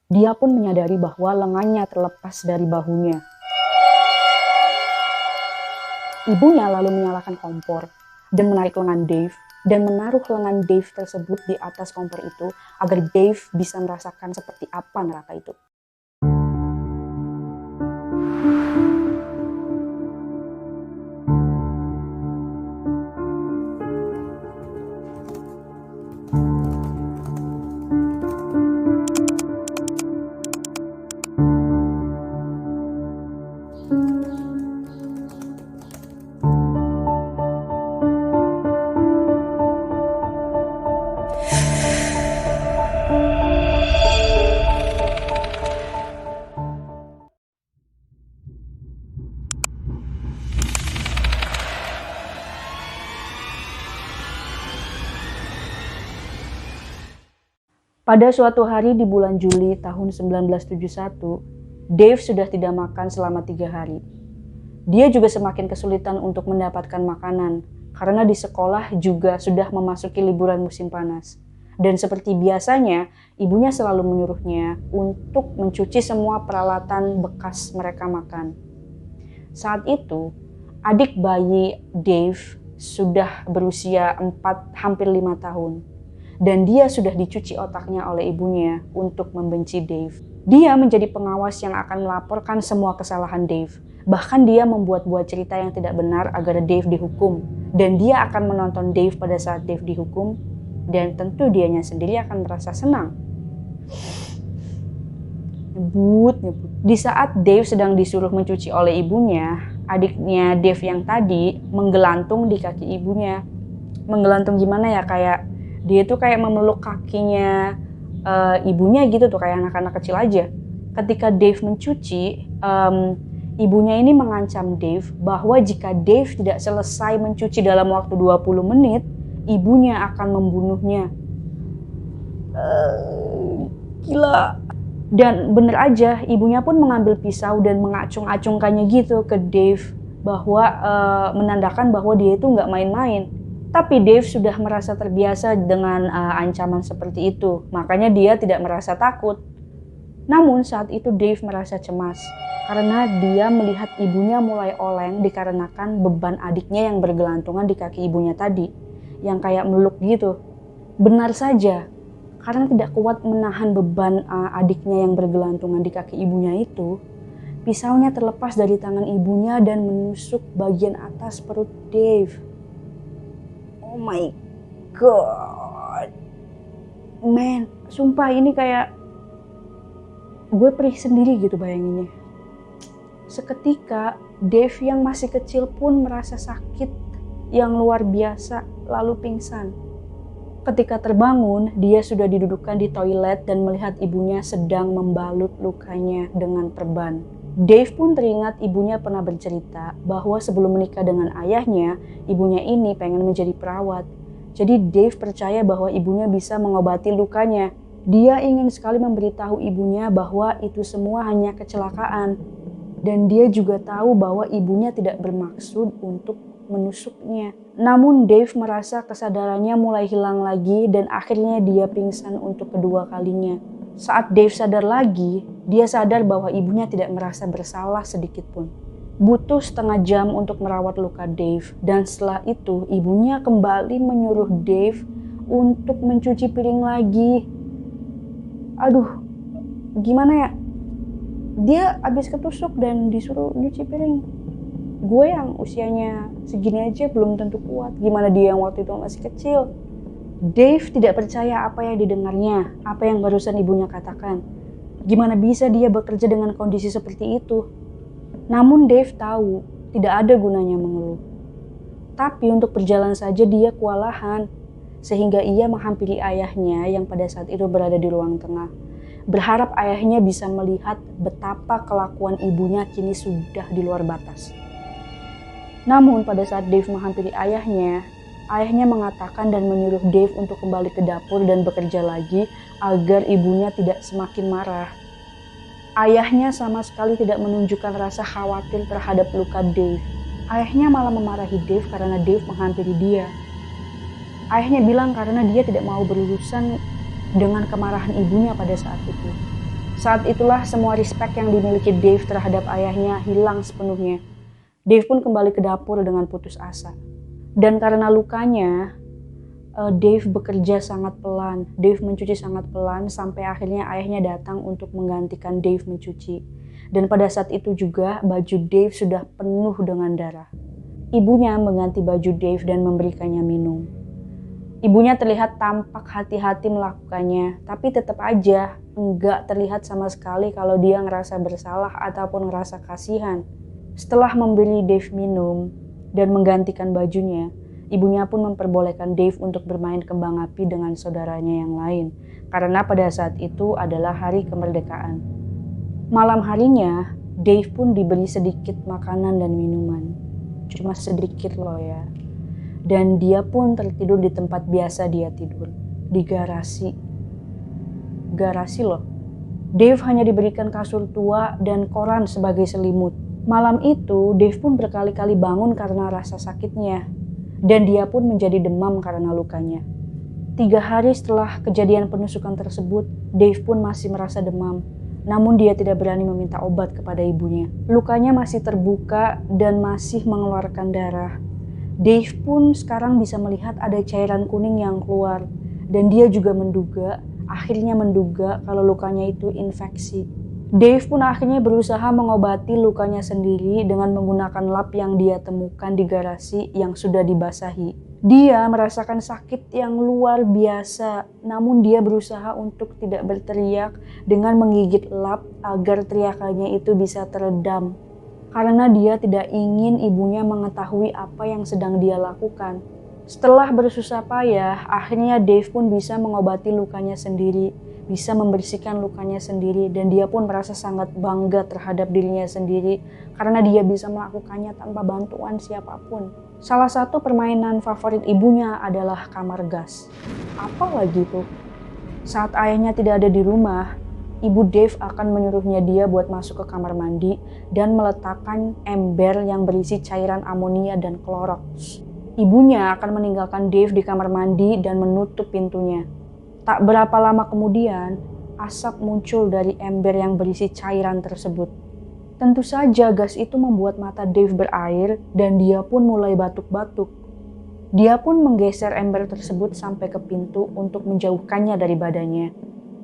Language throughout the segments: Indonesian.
Dia pun menyadari bahwa lengannya terlepas dari bahunya. Ibunya lalu menyalakan kompor dan menarik lengan Dave dan menaruh lengan Dave tersebut di atas kompor itu agar Dave bisa merasakan seperti apa neraka itu. Pada suatu hari di bulan Juli tahun 1971, Dave sudah tidak makan selama 3 hari. Dia juga semakin kesulitan untuk mendapatkan makanan, karena di sekolah juga sudah memasuki liburan musim panas. Dan seperti biasanya, ibunya selalu menyuruhnya untuk mencuci semua peralatan bekas mereka makan. Saat itu, adik bayi Dave sudah berusia hampir 5 tahun. Dan dia sudah dicuci otaknya oleh ibunya untuk membenci Dave. Dia menjadi pengawas yang akan melaporkan semua kesalahan Dave. Bahkan dia membuat-buat cerita yang tidak benar agar Dave dihukum. Dan dia akan menonton Dave pada saat Dave dihukum. Dan tentu dianya sendiri akan merasa senang. Nyebut. Di saat Dave sedang disuruh mencuci oleh ibunya, adiknya Dave yang tadi menggelantung di kaki ibunya. Menggelantung gimana ya, kayak dia tuh kayak memeluk kakinya ibunya gitu tuh, kayak anak-anak kecil aja. Ketika Dave mencuci, ibunya ini mengancam Dave bahwa jika Dave tidak selesai mencuci dalam waktu 20 menit, ibunya akan membunuhnya. Gila. Dan bener aja, ibunya pun mengambil pisau dan mengacung-acungkannya gitu ke Dave, bahwa menandakan bahwa dia itu nggak main-main. Tapi Dave sudah merasa terbiasa dengan ancaman seperti itu, makanya dia tidak merasa takut. Namun saat itu Dave merasa cemas, karena dia melihat ibunya mulai oleng dikarenakan beban adiknya yang bergelantungan di kaki ibunya tadi, yang kayak meluk gitu. Benar saja, karena tidak kuat menahan beban adiknya yang bergelantungan di kaki ibunya itu, pisaunya terlepas dari tangan ibunya dan menusuk bagian atas perut Dave. Oh my god, man, sumpah ini kayak gue perih sendiri gitu bayanginnya. Seketika Dave yang masih kecil pun merasa sakit yang luar biasa lalu pingsan. Ketika terbangun, dia sudah didudukkan di toilet dan melihat ibunya sedang membalut lukanya dengan perban. Dave pun teringat ibunya pernah bercerita bahwa sebelum menikah dengan ayahnya, ibunya ini pengen menjadi perawat. Jadi Dave percaya bahwa ibunya bisa mengobati lukanya. Dia ingin sekali memberitahu ibunya bahwa itu semua hanya kecelakaan. Dan dia juga tahu bahwa ibunya tidak bermaksud untuk menusuknya. Namun Dave merasa kesadarannya mulai hilang lagi dan akhirnya dia pingsan untuk kedua kalinya. Saat Dave sadar lagi, dia sadar bahwa ibunya tidak merasa bersalah sedikit pun. Butuh setengah jam untuk merawat luka Dave, dan setelah itu ibunya kembali menyuruh Dave untuk mencuci piring lagi. Aduh, gimana ya? Dia habis ketusuk dan disuruh nyuci piring. Gue yang usianya segini aja belum tentu kuat. Gimana dia yang waktu itu masih kecil? Dave tidak percaya apa yang didengarnya, apa yang barusan ibunya katakan. Gimana bisa dia bekerja dengan kondisi seperti itu? Namun Dave tahu tidak ada gunanya mengeluh. Tapi untuk berjalan saja dia kewalahan, sehingga ia menghampiri ayahnya yang pada saat itu berada di ruang tengah. Berharap ayahnya bisa melihat betapa kelakuan ibunya kini sudah di luar batas. Namun pada saat Dave menghampiri ayahnya mengatakan dan menyuruh Dave untuk kembali ke dapur dan bekerja lagi agar ibunya tidak semakin marah. Ayahnya sama sekali tidak menunjukkan rasa khawatir terhadap luka Dave. Ayahnya malah memarahi Dave karena Dave menghampiri dia. Ayahnya bilang karena dia tidak mau berurusan dengan kemarahan ibunya pada saat itu. Saat itulah semua respect yang dimiliki Dave terhadap ayahnya hilang sepenuhnya. Dave pun kembali ke dapur dengan putus asa. Dan karena lukanya, Dave bekerja sangat pelan. Dave mencuci sangat pelan sampai akhirnya ayahnya datang untuk menggantikan Dave mencuci. Dan pada saat itu juga baju Dave sudah penuh dengan darah. Ibunya mengganti baju Dave dan memberikannya minum. Ibunya terlihat tampak hati-hati melakukannya, tapi tetap aja enggak terlihat sama sekali kalau dia ngerasa bersalah ataupun ngerasa kasihan. Setelah memberi Dave minum dan menggantikan bajunya, ibunya pun memperbolehkan Dave untuk bermain kembang api dengan saudaranya yang lain, karena pada saat itu adalah hari kemerdekaan. Malam harinya, Dave pun diberi sedikit makanan dan minuman. Cuma sedikit loh ya. Dan dia pun tertidur di tempat biasa dia tidur, di garasi. Garasi loh. Dave hanya diberikan kasur tua dan koran sebagai selimut. Malam itu, Dave pun berkali-kali bangun karena rasa sakitnya. Dan dia pun menjadi demam karena lukanya. 3 hari setelah kejadian penusukan tersebut, Dave pun masih merasa demam. Namun dia tidak berani meminta obat kepada ibunya. Lukanya masih terbuka dan masih mengeluarkan darah. Dave pun sekarang bisa melihat ada cairan kuning yang keluar. Dan dia juga akhirnya menduga kalau lukanya itu infeksi. Dave pun akhirnya berusaha mengobati lukanya sendiri dengan menggunakan lap yang dia temukan di garasi yang sudah dibasahi. Dia merasakan sakit yang luar biasa, namun dia berusaha untuk tidak berteriak dengan menggigit lap agar teriakannya itu bisa teredam. Karena dia tidak ingin ibunya mengetahui apa yang sedang dia lakukan. Setelah bersusah payah, akhirnya Dave pun bisa mengobati lukanya sendiri, bisa membersihkan lukanya sendiri, dan dia pun merasa sangat bangga terhadap dirinya sendiri karena dia bisa melakukannya tanpa bantuan siapapun. Salah satu permainan favorit ibunya adalah kamar gas. Apa lagi tuh? Saat ayahnya tidak ada di rumah, ibu Dave akan menyuruhnya dia buat masuk ke kamar mandi dan meletakkan ember yang berisi cairan amonia dan Clorox. Ibunya akan meninggalkan Dave di kamar mandi dan menutup pintunya. Tak berapa lama kemudian, asap muncul dari ember yang berisi cairan tersebut. Tentu saja gas itu membuat mata Dave berair dan dia pun mulai batuk-batuk. Dia pun menggeser ember tersebut sampai ke pintu untuk menjauhkannya dari badannya.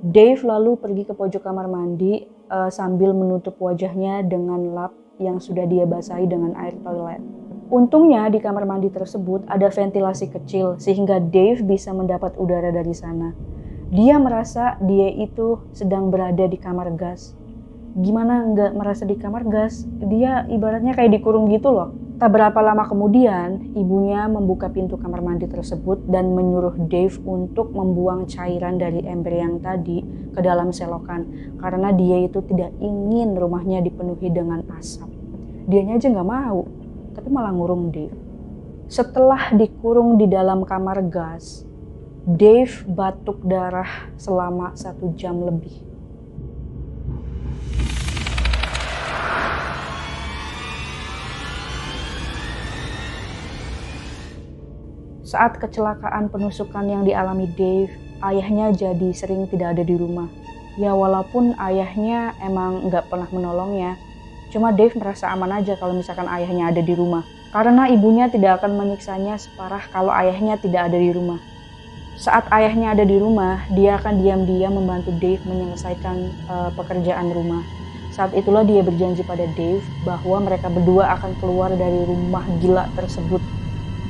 Dave lalu pergi ke pojok kamar mandi sambil menutup wajahnya dengan lap yang sudah dia basahi dengan air toilet. Untungnya di kamar mandi tersebut ada ventilasi kecil sehingga Dave bisa mendapat udara dari sana. Dia merasa dia itu sedang berada di kamar gas. Gimana nggak merasa di kamar gas? Dia ibaratnya kayak dikurung gitu loh. Tak berapa lama kemudian, ibunya membuka pintu kamar mandi tersebut dan menyuruh Dave untuk membuang cairan dari ember yang tadi ke dalam selokan karena dia itu tidak ingin rumahnya dipenuhi dengan asap. Dianya aja nggak mau, tapi malah ngurung Dave. Setelah dikurung di dalam kamar gas, Dave batuk darah selama 1 jam lebih. Saat kecelakaan penusukan yang dialami Dave, ayahnya jadi sering tidak ada di rumah. Ya walaupun ayahnya emang nggak pernah menolongnya, cuma Dave merasa aman aja kalau misalkan ayahnya ada di rumah. Karena ibunya tidak akan menyiksanya separah kalau ayahnya tidak ada di rumah. Saat ayahnya ada di rumah, dia akan diam-diam membantu Dave menyelesaikan pekerjaan rumah. Saat itulah dia berjanji pada Dave bahwa mereka berdua akan keluar dari rumah gila tersebut.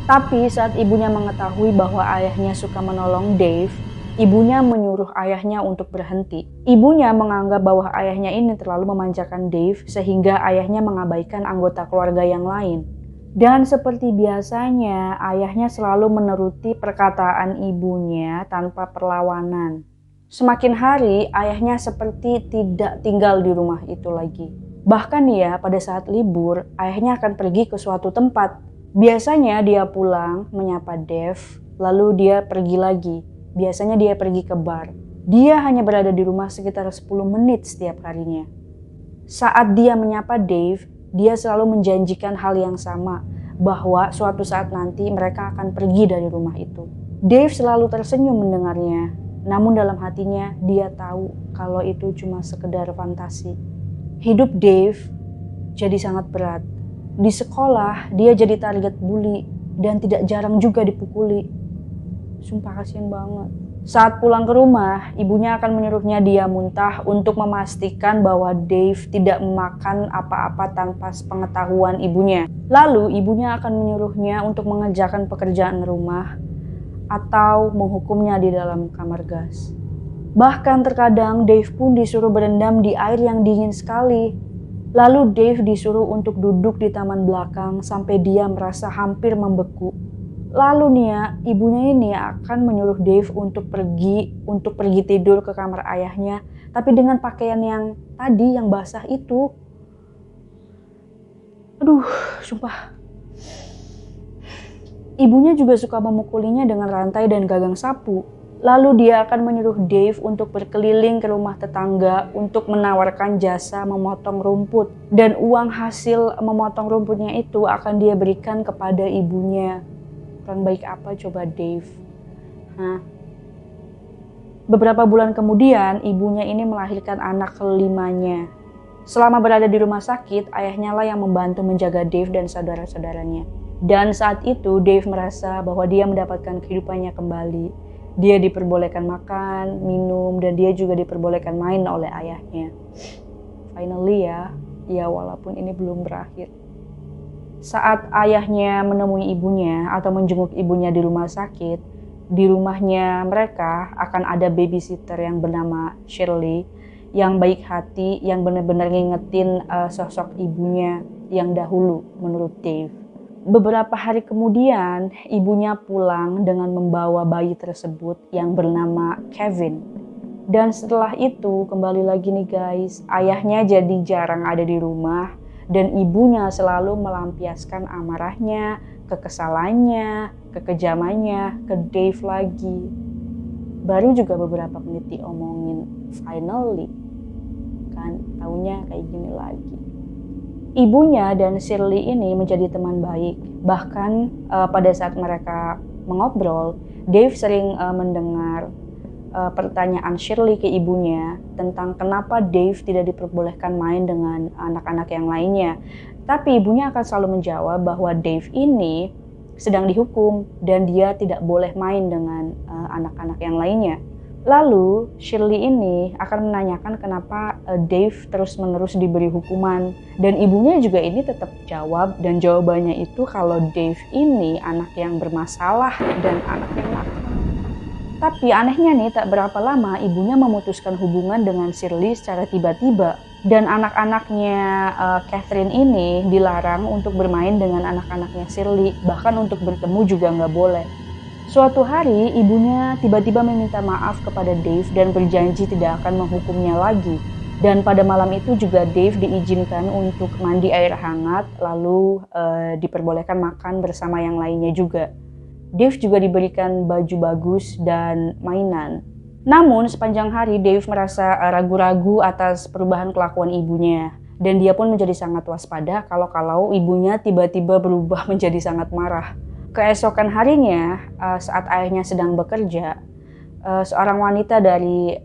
Tapi saat ibunya mengetahui bahwa ayahnya suka menolong Dave, ibunya menyuruh ayahnya untuk berhenti. Ibunya menganggap bahwa ayahnya ini terlalu memanjakan Dave sehingga ayahnya mengabaikan anggota keluarga yang lain. Dan seperti biasanya, ayahnya selalu menuruti perkataan ibunya tanpa perlawanan. Semakin hari, ayahnya seperti tidak tinggal di rumah itu lagi. Bahkan ya, pada saat libur, ayahnya akan pergi ke suatu tempat. Biasanya dia pulang, menyapa Dave, lalu dia pergi lagi. Biasanya dia pergi ke bar. Dia hanya berada di rumah sekitar 10 menit setiap harinya. Saat dia menyapa Dave, dia selalu menjanjikan hal yang sama, bahwa suatu saat nanti mereka akan pergi dari rumah itu. Dave selalu tersenyum mendengarnya. Namun dalam hatinya dia tahu kalau itu cuma sekedar fantasi. Hidup Dave jadi sangat berat. Di sekolah dia jadi target bully dan tidak jarang juga dipukuli. Sumpah kasihan banget. Saat pulang ke rumah, ibunya akan menyuruhnya dia muntah untuk memastikan bahwa Dave tidak memakan apa-apa tanpa sepengetahuan ibunya. Lalu ibunya akan menyuruhnya untuk mengerjakan pekerjaan rumah atau menghukumnya di dalam kamar gas. Bahkan terkadang Dave pun disuruh berendam di air yang dingin sekali. Lalu Dave disuruh untuk duduk di taman belakang sampai dia merasa hampir membeku. Lalu nih ya, ibunya ini akan menyuruh Dave untuk pergi tidur ke kamar ayahnya, tapi dengan pakaian yang tadi yang basah itu. Aduh, sumpah. Ibunya juga suka memukulinya dengan rantai dan gagang sapu. Lalu dia akan menyuruh Dave untuk berkeliling ke rumah tetangga untuk menawarkan jasa memotong rumput. Dan uang hasil memotong rumputnya itu akan dia berikan kepada ibunya. Orang baik apa coba Dave? Beberapa bulan kemudian, ibunya ini melahirkan anak kelimanya. Selama berada di rumah sakit, ayahnya lah yang membantu menjaga Dave dan saudara-saudaranya. Dan saat itu, Dave merasa bahwa dia mendapatkan kehidupannya kembali. Dia diperbolehkan makan, minum, dan dia juga diperbolehkan main oleh ayahnya. Finally ya walaupun ini belum berakhir. Saat ayahnya menemui ibunya atau menjenguk ibunya di rumah sakit, di rumahnya mereka akan ada babysitter yang bernama Shirley, yang baik hati, yang benar-benar ngingetin sosok ibunya yang dahulu menurut Dave. Beberapa hari kemudian, ibunya pulang dengan membawa bayi tersebut yang bernama Kevin. Dan setelah itu, kembali lagi nih guys, ayahnya jadi jarang ada di rumah. Dan ibunya selalu melampiaskan amarahnya, kekesalannya, kekejamannya ke Dave lagi. Baru juga beberapa menit diomongin, finally kan taunya kayak gini lagi. Ibunya dan Shirley ini menjadi teman baik. Bahkan pada saat mereka mengobrol, Dave sering mendengar pertanyaan Shirley ke ibunya tentang kenapa Dave tidak diperbolehkan main dengan anak-anak yang lainnya. Tapi ibunya akan selalu menjawab bahwa Dave ini sedang dihukum dan dia tidak boleh main dengan anak-anak yang lainnya. Lalu Shirley ini akan menanyakan kenapa Dave terus-menerus diberi hukuman. Dan ibunya juga ini tetap jawab, dan jawabannya itu kalau Dave ini anak yang bermasalah dan anak yang nakal. Tapi anehnya nih, tak berapa lama ibunya memutuskan hubungan dengan Shirley secara tiba-tiba. Dan anak-anaknya Catherine ini dilarang untuk bermain dengan anak-anaknya Shirley. Bahkan untuk bertemu juga nggak boleh. Suatu hari ibunya tiba-tiba meminta maaf kepada Dave dan berjanji tidak akan menghukumnya lagi. Dan pada malam itu juga Dave diizinkan untuk mandi air hangat, lalu diperbolehkan makan bersama yang lainnya juga. Dave juga diberikan baju bagus dan mainan. Namun sepanjang hari Dave merasa ragu-ragu atas perubahan kelakuan ibunya. Dan dia pun menjadi sangat waspada kalau ibunya tiba-tiba berubah menjadi sangat marah. Keesokan harinya saat ayahnya sedang bekerja, seorang wanita dari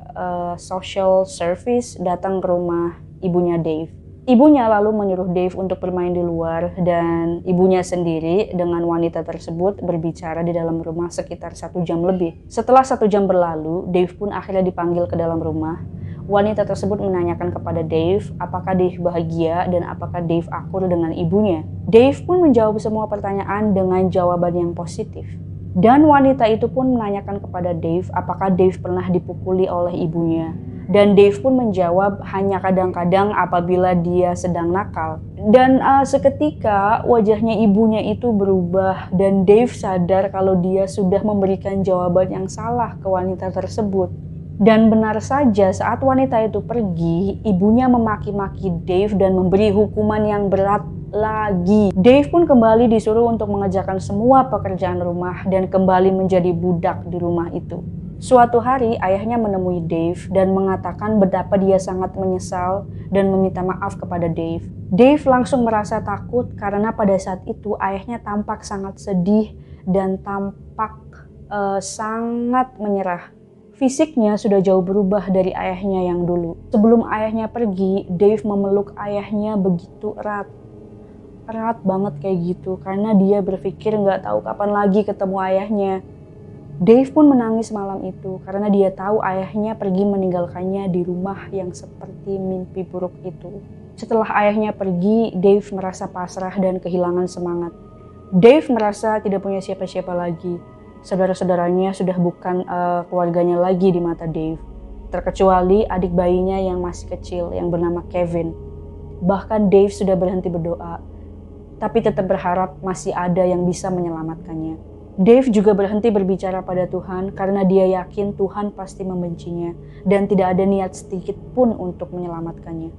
social service datang ke rumah ibunya Dave. Ibunya lalu menyuruh Dave untuk bermain di luar dan ibunya sendiri dengan wanita tersebut berbicara di dalam rumah sekitar 1 jam lebih. Setelah 1 jam berlalu, Dave pun akhirnya dipanggil ke dalam rumah. Wanita tersebut menanyakan kepada Dave apakah Dave bahagia dan apakah Dave akur dengan ibunya. Dave pun menjawab semua pertanyaan dengan jawaban yang positif. Dan wanita itu pun menanyakan kepada Dave apakah Dave pernah dipukuli oleh ibunya. Dan Dave pun menjawab hanya kadang-kadang apabila dia sedang nakal. Dan seketika wajahnya ibunya itu berubah dan Dave sadar kalau dia sudah memberikan jawaban yang salah ke wanita tersebut. Dan benar saja saat wanita itu pergi, ibunya memaki-maki Dave dan memberi hukuman yang berat lagi. Dave pun kembali disuruh untuk mengerjakan semua pekerjaan rumah dan kembali menjadi budak di rumah itu. Suatu hari ayahnya menemui Dave dan mengatakan betapa dia sangat menyesal dan meminta maaf kepada Dave. Dave langsung merasa takut karena pada saat itu ayahnya tampak sangat sedih dan tampak sangat menyerah. Fisiknya sudah jauh berubah dari ayahnya yang dulu. Sebelum ayahnya pergi, Dave memeluk ayahnya begitu erat. Erat banget kayak gitu, karena dia berpikir nggak tahu kapan lagi ketemu ayahnya. Dave pun menangis malam itu, karena dia tahu ayahnya pergi meninggalkannya di rumah yang seperti mimpi buruk itu. Setelah ayahnya pergi, Dave merasa pasrah dan kehilangan semangat. Dave merasa tidak punya siapa-siapa lagi. Saudara-saudaranya sudah bukan keluarganya lagi di mata Dave, terkecuali adik bayinya yang masih kecil yang bernama Kevin. Bahkan Dave sudah berhenti berdoa, tapi tetap berharap masih ada yang bisa menyelamatkannya. Dave juga berhenti berbicara pada Tuhan karena dia yakin Tuhan pasti membencinya dan tidak ada niat sedikit pun untuk menyelamatkannya.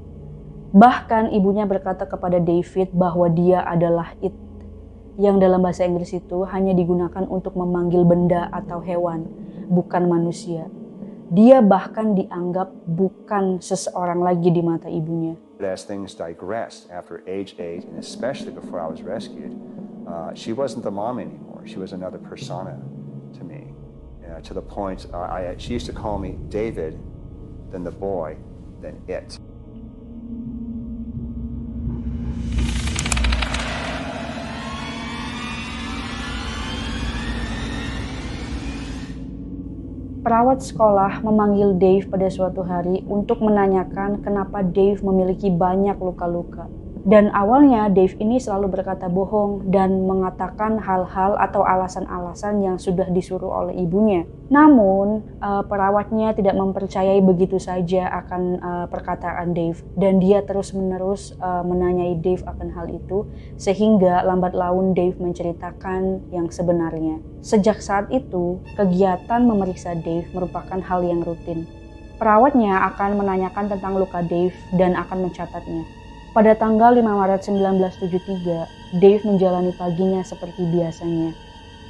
Bahkan ibunya berkata kepada David bahwa dia adalah it, yang dalam bahasa Inggris itu hanya digunakan untuk memanggil benda atau hewan, bukan manusia. Dia bahkan dianggap bukan seseorang lagi di mata ibunya. As things digressed after age 8, and especially before I was rescued, she wasn't the mom anymore. She was another persona to me, to the point she used to call me David, then the boy, then it. Perawat sekolah memanggil Dave pada suatu hari untuk menanyakan kenapa Dave memiliki banyak luka-luka. Dan awalnya Dave ini selalu berkata bohong dan mengatakan hal-hal atau alasan-alasan yang sudah disuruh oleh ibunya. Namun perawatnya tidak mempercayai begitu saja akan perkataan Dave, dan dia terus-menerus menanyai Dave akan hal itu, sehingga lambat laun Dave menceritakan yang sebenarnya. Sejak saat itu, kegiatan memeriksa Dave merupakan hal yang rutin. Perawatnya akan menanyakan tentang luka Dave dan akan mencatatnya. Pada tanggal 5 Maret 1973, Dave menjalani paginya seperti biasanya.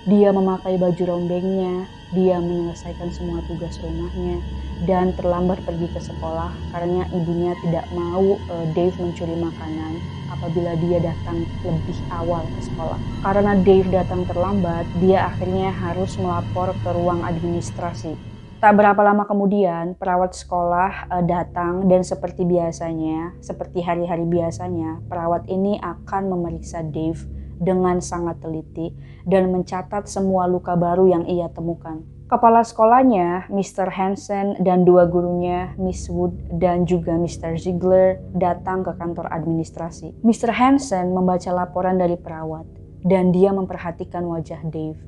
Dia memakai baju rombengnya, dia menyelesaikan semua tugas rumahnya, dan terlambat pergi ke sekolah karena ibunya tidak mau Dave mencuri makanan apabila dia datang lebih awal ke sekolah. Karena Dave datang terlambat, dia akhirnya harus melapor ke ruang administrasi. Tak berapa lama kemudian, perawat sekolah datang dan seperti biasanya, seperti hari-hari biasanya, perawat ini akan memeriksa Dave dengan sangat teliti dan mencatat semua luka baru yang ia temukan. Kepala sekolahnya, Mr. Hansen, dan dua gurunya, Miss Wood dan juga Mr. Ziegler, datang ke kantor administrasi. Mr. Hansen membaca laporan dari perawat dan dia memperhatikan wajah Dave.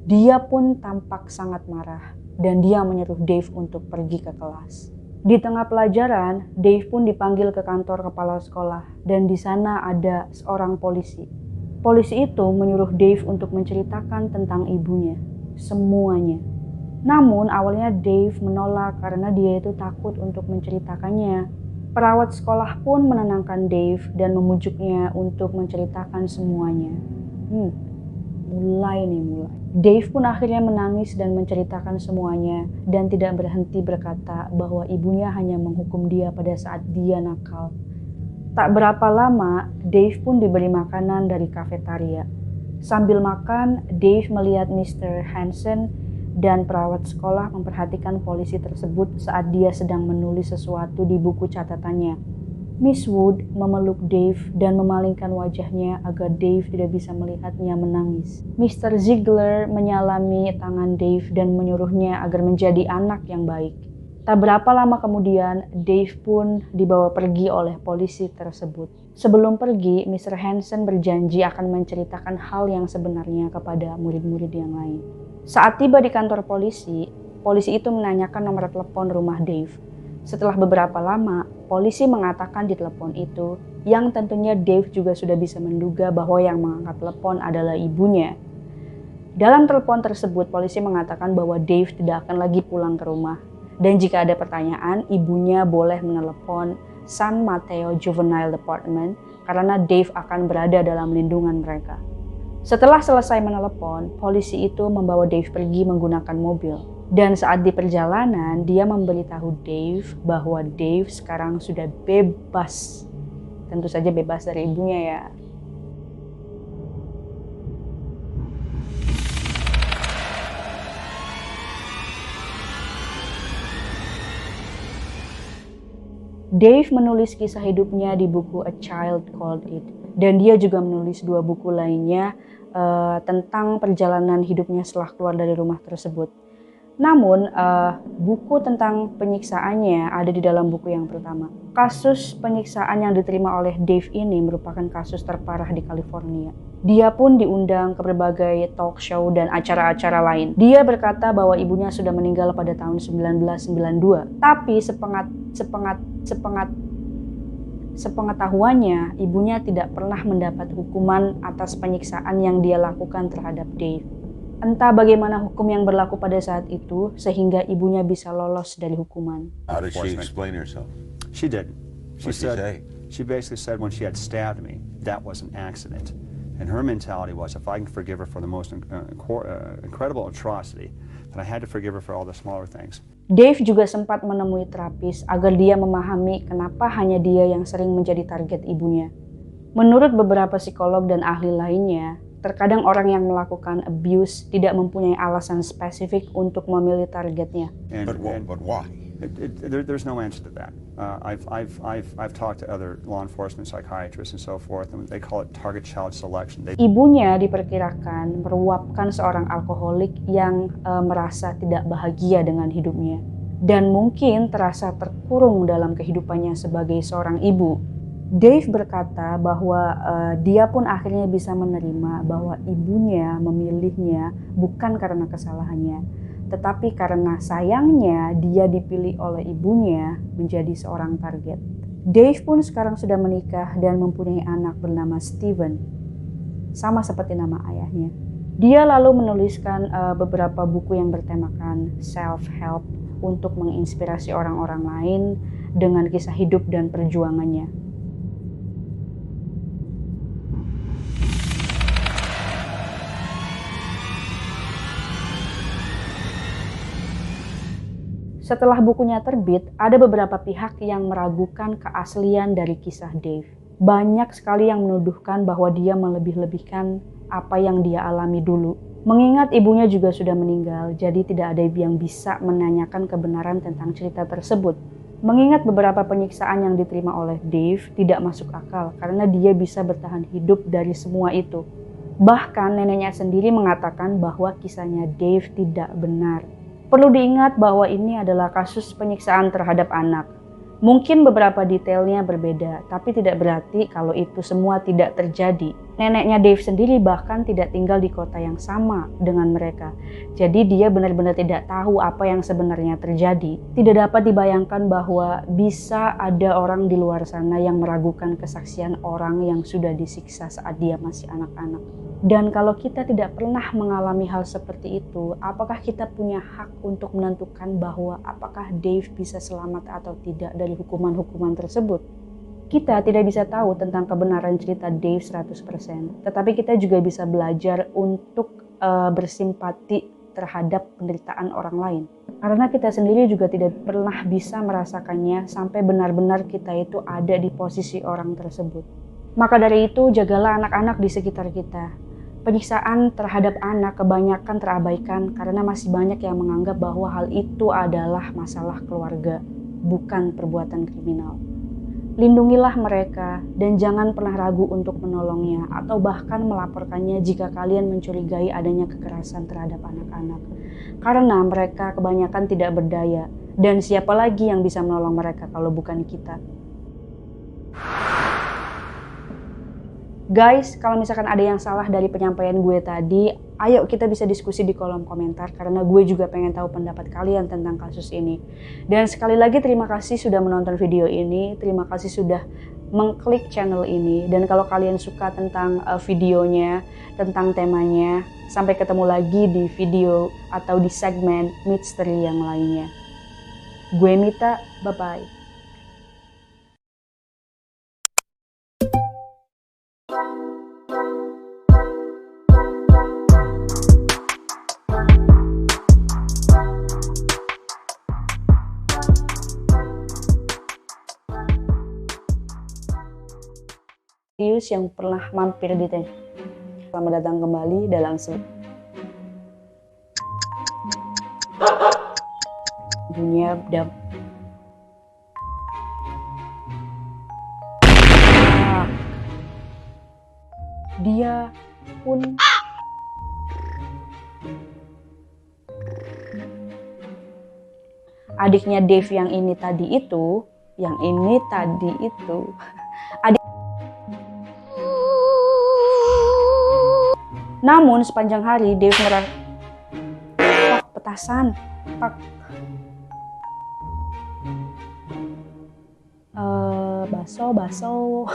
Dia pun tampak sangat marah. Dan dia menyuruh Dave untuk pergi ke kelas. Di tengah pelajaran, Dave pun dipanggil ke kantor kepala sekolah dan di sana ada seorang polisi. Polisi itu menyuruh Dave untuk menceritakan tentang ibunya, semuanya. Namun awalnya Dave menolak karena dia itu takut untuk menceritakannya. Perawat sekolah pun menenangkan Dave dan memujuknya untuk menceritakan semuanya. Mulai. Dave pun akhirnya menangis dan menceritakan semuanya dan tidak berhenti berkata bahwa ibunya hanya menghukum dia pada saat dia nakal. Tak berapa lama, Dave pun diberi makanan dari kafetaria. Sambil makan, Dave melihat Mr. Hansen dan perawat sekolah memperhatikan polisi tersebut saat dia sedang menulis sesuatu di buku catatannya. Miss Wood memeluk Dave dan memalingkan wajahnya agar Dave tidak bisa melihatnya menangis. Mr. Ziegler menyalami tangan Dave dan menyuruhnya agar menjadi anak yang baik. Tak berapa lama kemudian, Dave pun dibawa pergi oleh polisi tersebut. Sebelum pergi, Mr. Hansen berjanji akan menceritakan hal yang sebenarnya kepada murid-murid yang lain. Saat tiba di kantor polisi, polisi itu menanyakan nomor telepon rumah Dave. Setelah beberapa lama, polisi mengatakan di telepon itu, yang tentunya Dave juga sudah bisa menduga bahwa yang mengangkat telepon adalah ibunya. Dalam telepon tersebut, polisi mengatakan bahwa Dave tidak akan lagi pulang ke rumah. Dan jika ada pertanyaan, ibunya boleh menelepon San Mateo Juvenile Department karena Dave akan berada dalam lindungan mereka. Setelah selesai menelepon, polisi itu membawa Dave pergi menggunakan mobil. Dan saat di perjalanan, dia memberitahu Dave bahwa Dave sekarang sudah bebas. Tentu saja bebas dari ibunya ya. Dave menulis kisah hidupnya di buku A Child Called It, dan dia juga menulis 2 buku lainnya tentang perjalanan hidupnya setelah keluar dari rumah tersebut. Namun, buku tentang penyiksaannya ada di dalam buku yang pertama. Kasus penyiksaan yang diterima oleh Dave ini merupakan kasus terparah di California. Dia pun diundang ke berbagai talk show dan acara-acara lain. Dia berkata bahwa ibunya sudah meninggal pada tahun 1992. Tapi sepengetahuannya, ibunya tidak pernah mendapat hukuman atas penyiksaan yang dia lakukan terhadap Dave. Entah bagaimana hukum yang berlaku pada saat itu, sehingga ibunya bisa lolos dari hukuman. How did she explain herself? She did. What'd she say? She basically said when she had stabbed me, that was an accident. And her mentality was, if I can forgive her for the most incredible atrocity, then I had to forgive her for all the smaller things. Dave juga sempat menemui terapis agar dia memahami kenapa hanya dia yang sering menjadi target ibunya. Menurut beberapa psikolog dan ahli lainnya, terkadang orang yang melakukan abuse tidak mempunyai alasan spesifik untuk memilih targetnya. But why? There's no answer to that. I've talked to other law enforcement psychiatrists and so forth, and they call it target child selection. Ibunya diperkirakan meruapkan seorang alkoholik yang merasa tidak bahagia dengan hidupnya dan mungkin terasa terkurung dalam kehidupannya sebagai seorang ibu. Dave berkata bahwa dia pun akhirnya bisa menerima bahwa ibunya memilihnya bukan karena kesalahannya, tetapi karena sayangnya dia dipilih oleh ibunya menjadi seorang target. Dave pun sekarang sudah menikah dan mempunyai anak bernama Steven, sama seperti nama ayahnya. Dia lalu menuliskan beberapa buku yang bertemakan self-help untuk menginspirasi orang-orang lain dengan kisah hidup dan perjuangannya. Setelah bukunya terbit, ada beberapa pihak yang meragukan keaslian dari kisah Dave. Banyak sekali yang menuduhkan bahwa dia melebih-lebihkan apa yang dia alami dulu. Mengingat ibunya juga sudah meninggal, jadi tidak ada yang bisa menanyakan kebenaran tentang cerita tersebut. Mengingat beberapa penyiksaan yang diterima oleh Dave tidak masuk akal karena dia bisa bertahan hidup dari semua itu. Bahkan neneknya sendiri mengatakan bahwa kisahnya Dave tidak benar. Perlu diingat bahwa ini adalah kasus penyiksaan terhadap anak. Mungkin beberapa detailnya berbeda, tapi tidak berarti kalau itu semua tidak terjadi. Neneknya Dave sendiri bahkan tidak tinggal di kota yang sama dengan mereka. Jadi dia benar-benar tidak tahu apa yang sebenarnya terjadi. Tidak dapat dibayangkan bahwa bisa ada orang di luar sana yang meragukan kesaksian orang yang sudah disiksa saat dia masih anak-anak. Dan kalau kita tidak pernah mengalami hal seperti itu, apakah kita punya hak untuk menentukan bahwa apakah Dave bisa selamat atau tidak dari hukuman-hukuman tersebut? Kita tidak bisa tahu tentang kebenaran cerita Dave 100%, tetapi kita juga bisa belajar untuk bersimpati terhadap penderitaan orang lain. Karena kita sendiri juga tidak pernah bisa merasakannya sampai benar-benar kita itu ada di posisi orang tersebut. Maka dari itu, jagalah anak-anak di sekitar kita. Penyiksaan terhadap anak kebanyakan terabaikan karena masih banyak yang menganggap bahwa hal itu adalah masalah keluarga, bukan perbuatan kriminal. Lindungilah mereka dan jangan pernah ragu untuk menolongnya atau bahkan melaporkannya jika kalian mencurigai adanya kekerasan terhadap anak-anak. Karena mereka kebanyakan tidak berdaya dan siapa lagi yang bisa menolong mereka kalau bukan kita. Guys, kalau misalkan ada yang salah dari penyampaian gue tadi, ayo kita bisa diskusi di kolom komentar karena gue juga pengen tahu pendapat kalian tentang kasus ini. Dan sekali lagi terima kasih sudah menonton video ini, terima kasih sudah mengklik channel ini. Dan kalau kalian suka tentang videonya, tentang temanya, sampai ketemu lagi di video atau di segmen misteri yang lainnya. Gue Mita, bye-bye. Yang pernah mampir di teh. Selamat datang kembali dalam dunia Nah, dia pun adiknya Dave yang ini tadi itu, adik. Namun sepanjang hari Dave merasa petasan, baso.